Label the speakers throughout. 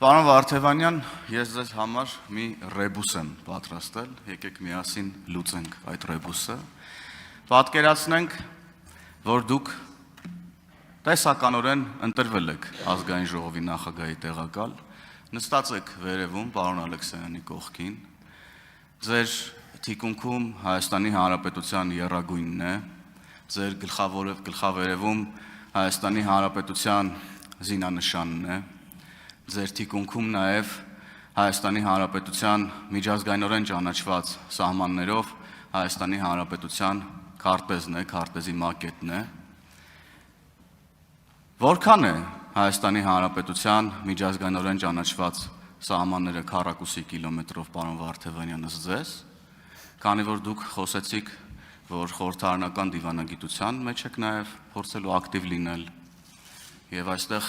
Speaker 1: Պարոն Վարդևանյան, ես ձեզ համար մի ռեբուս եմ պատրաստել, եկեք միասին լուծենք այդ ռեբուսը, պատկերացնենք, որ դուք տեսականորեն ընտրվել եք ազգային ժողովի նախագահի տեղակալ, նստած եք վերևում պարոն Ալեքսանյանի կողքին, ձեր թիկունքում Հայաստանի Հանրապետության եռագույնն է, ձեր գլխավերևում Հայաստանի Հանրապետության զինանշանն է, ձեր թիկունքում նաև Հայաստանի Հանրապետության միջազգայինորեն ճանաչված սահմաններով Հայաստանի Հանրապետության քարտեզն է, քարտեզի մակետն է։ Որքան է Հայաստանի Հանրապետության միջազգայինորեն ճանաչված սահմանները քառակուսի կիլոմետրով, պարոն Վարդևանյան, ըստ ձեզ, քանի որ դուք խոսեցիք, որ խորհրդարանական դիվանագիտության մեջ եք նաև փորձելու ակտիվ լինել, եւ այստեղ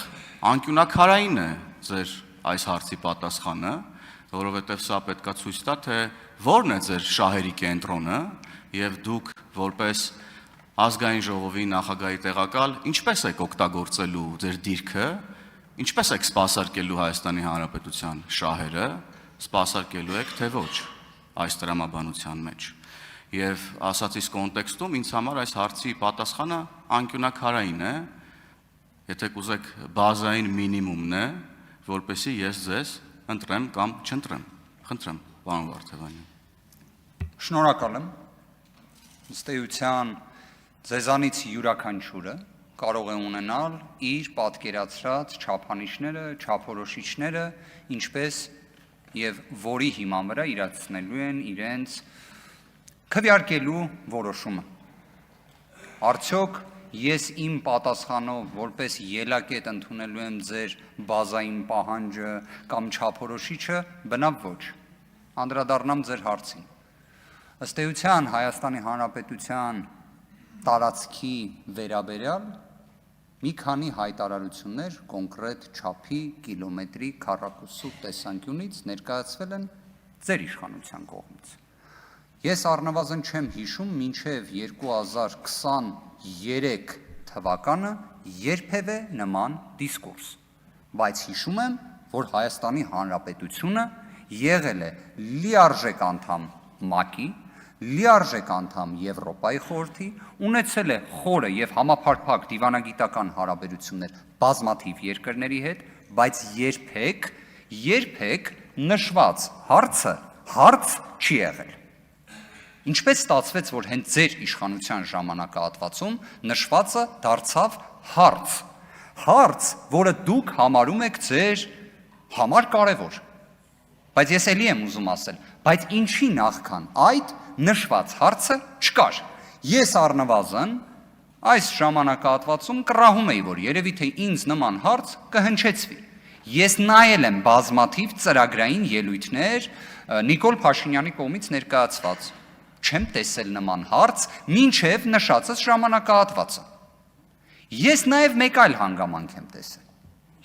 Speaker 1: անկյունակարային է ձեր այս հարցի պատասխանը, որովհետև սա պետքա ցույց տա, թե որն է ձեր շահերի կենտրոնը եւ դուք որպես ազգային ժողովի նախագահի տեղակալ ինչպես եք օգտագործելու ձեր դիրքը, ինչպես եք սպասարկելու Հայաստանի Հանրապետության շահերը, սպասարկելու եք թե ոչ այս տրամաբանության մեջ։ Եվ ասածիս կոնտեքստում ինձ համար այս հարցի պատասխանը անկյունակարային է, եթե կուզեք բազային մինիմումն է, որպեսզի ես ձեզ ընտրեմ կամ չընտրեմ։ Խնդրեմ, պարոն Վարդևանյան։
Speaker 2: Շնորհակալ եմ։ Ըստ էության ձեզանից յուրաքանչյուրը կարող է ունենալ իր պատկերացրած չափանիշները, չափորոշիչները, ինչպես եւ որի հիման վրա իրացնելու են իրենց քվեարկելու որոշումը։ Արդյոք ես իմ պատասխանով որպես ելակետ ընդունելու եմ ձեր բազային պահանջը կամ չափորոշիչը, բնավ ոչ, անդրադառնամ ձեր հարցին։ Ըստ էության Հայաստանի Հանրապետության տարածքի վերաբերյալ մի քանի հայտարարություններ կոնկրետ չափի կիլոմետրի քառակուսու տեսանկյունից ներկայացվել են ձեր իշխանության կողմից։ Ես առնվազն չեմ հիշում մինչև 2023 թվականը երբևէ նման դիսկուրս, բայց հիշում եմ, որ Հայաստանի Հանրապետությունը եղել է լիարժեք անդամ ՄԱԿ-ի, լիարժեք անդամ Եվրոպայի խորհրդի, ունեցել է խորը եւ համապարփակ դիվանագիտական հարաբերություններ բազմաթիվ երկրների հետ, բայց երբեք նշված հարցը հարց չի եղել։ Ինչպես ստացվեց, որ հենց ձեր իշխանության ժամանակահատվածում նշվածը դարձավ հարց, որը դուք համարում եք ձեր համար կարևոր։ Բայց ես էլի եմ ուզում ասել, բայց ինչի նախքան այդ նշված հարցը չկար։ Ես առնվազն այս ժամանակահատվածում կռահում էի, որ երևի թե ինձ նման հարց կհնչեցվի։ Ես նայել եմ բազմաթիվ ծրագրային ելույթներ Նիկոլ Փաշինյանի կողմից ներկայացված։ Չեմ տեսել նման հարց մինչև նշածս ժամանակահատվածը։ Ես նաև մեկ այլ հանգամանք եմ տեսել։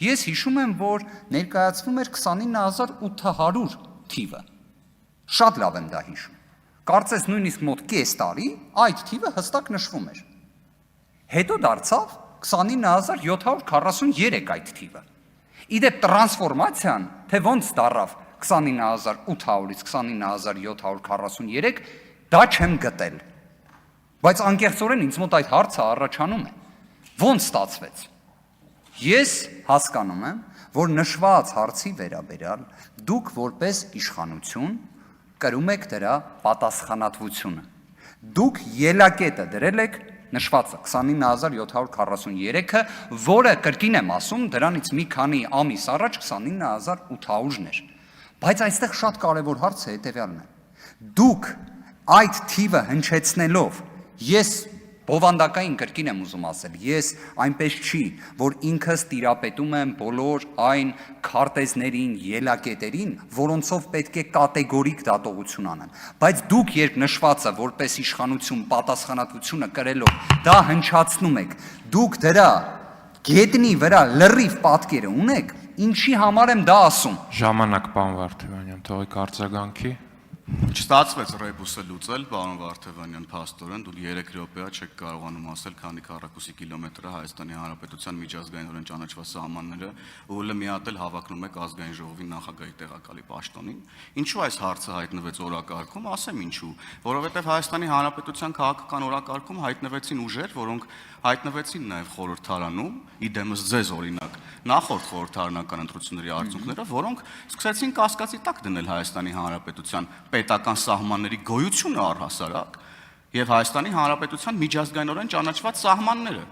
Speaker 2: Ես հիշում եմ, որ ներկայացվում էր 29800 թիվը։ Շատ լավ եմ դա հիշում։ Կարծես նույնիսկ մոտ կես տարի այդ թիվը հստակ նշվում էր։ Հետո դարձավ 29743 այդ թիվը։ Իդեպ տրանսֆորմացիան, թե ոնց դառավ 29800-ից 29743, դա չեմ գտել, բայց անկեղծորեն ինձ մոտ այդ հարցը առաջանում է, ոնց ստացվեց։ Ես հասկանում եմ, որ նշված հարցի վերաբերյալ դուք որպես իշխանություն կրում եք դրա պատասխանատվությունը։ Դուք ելակետը դրել եք նշվածը 29743-ը, որը կրկին եմ ասում, դրանից մի քանի ամիս առաջ 29800-ն էր։ Բայց այստեղ շատ կարևոր հարցը հետևյալն է։ Դուք այդ թիվը հնչեցնելով, ես բովանդակային կրկին եմ ուզում ասել, ես այնպես չի, որ ինքս տիրապետում եմ բոլոր այն քարտեզներին, ելակետերին, որոնցով պետք է կատեգորիկ դատողություն անեմ, բայց դուք երբ նշվածը որպես իշխանություն պատասխանատվությունը կրելով դա հնչացնում եք, դուք դրա գետնի վրա լրիվ պատկերը ունեք, ինչի համար եմ դա ասում։
Speaker 3: Ժամանակ, պարոն Վարդևանյան, թողեք արձագանքի։
Speaker 1: Չստացվեց ռեբուսը լուծել, պարոն Վարդևանյան, փաստորեն դուք 3 րոպեա չեք կարողանում ասել, քանի քառակուսի կիլոմետրը Հայաստանի Հանրապետության միջազգայինորեն ճանաչված սահմանները ու լմիատել հավակնում եք ազգային ժողովի նախագահի տեղակալի պաշտոնին։ Ինչու այս հարցը հայտնվեց օրակարգում, ասեմ ինչու, որովհետև Հայաստանի Հանրապետության քաղաքական օրակարգում հայտնվեցին ուժեր, որոնք հայտնվեցին նաև խորհրդարանում, իդեմս ձեզ օրինակ, նախորդ խորհրդարանական ընտրությունների արդյունքներով, որոնք սկսեցին կասկածի տակ դնել Հայաստանի Հանրապետության պետական սահմանների գոյությունը առհասարակ եւ Հայաստանի Հանրապետության միջազգայինորեն ճանաչված սահմանները։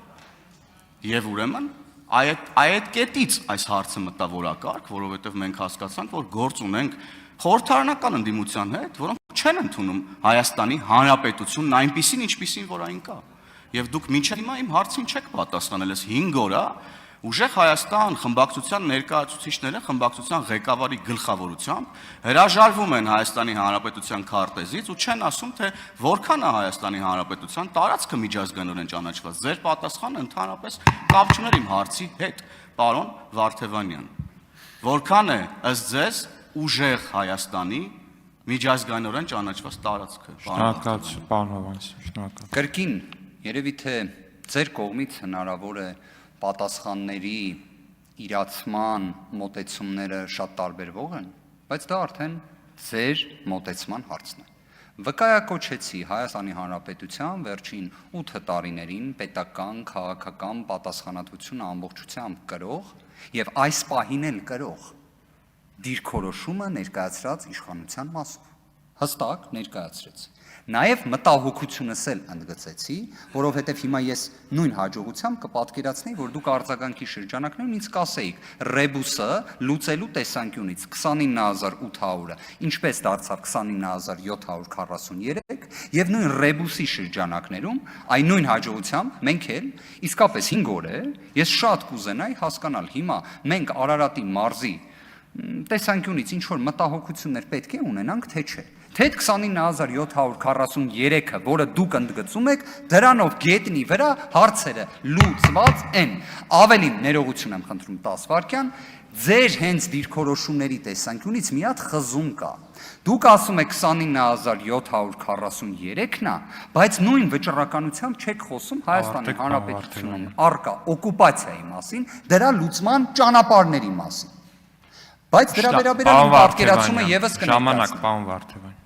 Speaker 1: Եվ ուրեմն այդ կետից այս հարցը մտավ օրակարգ, որովհետեւ մենք հասկացանք, որ գործ ունենք խորհրդարանական ընդդիմության հետ, որոնք չեն ընդունում Հայաստանի Հանրապետությունն այնպիսին, ինչպիսին որ այն կա։ Եվ դուք մինչև հիմա իմ հարցին չեք պատասխանել, ես 5 օր է Ուժեղ Հայաստան խմբակցության ներկայացուցիչները խմբակցության ղեկավարի գլխավորությամբ հրաժարվում են Հայաստանի Հանրապետության քարտեզից ու չեն ասում, թե որքան է Հայաստանի Հանրապետության տարածքը միջազգայինորեն ճանաչված։ Ձեր պատասխանը ընդհանրապես կապ չուներ իմ հարցի հետ, պարոն Վարդևանյան։ Որքան է ըստ ձեզ ուժեղ Հայաստանի միջազգայինորեն ճանաչված տարածքը։
Speaker 3: Շնորհակալություն, պարոն Հովհաննիսյան, շնորհակալ։
Speaker 2: Կրկին, երևի թե ձեր կողմից հնարավոր է պատասխանների իրացման մոտեցումները շատ տարբերվող են, բայց դա արդեն ձեր մոտեցման հարցն է։ Վկայակոչեցի Հայաստանի Հանրապետության վերջին 8 տարիներին պետական, քաղաքական պատասխանատվությունը ամբողջությամբ կրող եւ այս պահին էլ կրող դիրքորոշումը ներկայացրած իշխանության մասով։ Հստակ ներկայացրեց։ Նաև մտահոգությունս էլ ընդգծեցի, որովհետև հիմա ես նույն հաջողությամբ կպատկերացնեի, որ դուք արձագանքի շրջանակներում ինձ կասեիք ռեբուսը լուծելու տեսանկյունից 29800-ը ինչպես դարձավ 29743 եւ նույն ռեբուսի շրջանակներում այն նույն հաջողությամբ մենք էլ իսկապես 5 օր է ես շատ կուզենայի հասկանալ հիմա մենք Արարատի մարզի տեսանկյունից ինչ որ մտահոգություններ պետք է ունենանք, թե չէ։ Թե 29743-ը, որը դուք ընդգծում եք, դրանով գետնի վրա հարցերը լուծված են։ Ավելին ներողություն եմ խնդրում 10 վայրկյան, ձեր հենց դիրքորոշումների տեսանկյունից մի հատ խզում կա։ Դուք ասում եք 29743-ն է, բայց նույն վճռականությամբ չեք խոսում Հայաստանի Հանրապետությունում առկա օկուպացիայի մասին, դրա լուծման ճանապարհների մասին։ Բայց դրա վերաբերյալ պատկերացումը եւս կներկայացնեմ։
Speaker 3: Ժամանակ, պարոն Վարդևանյան։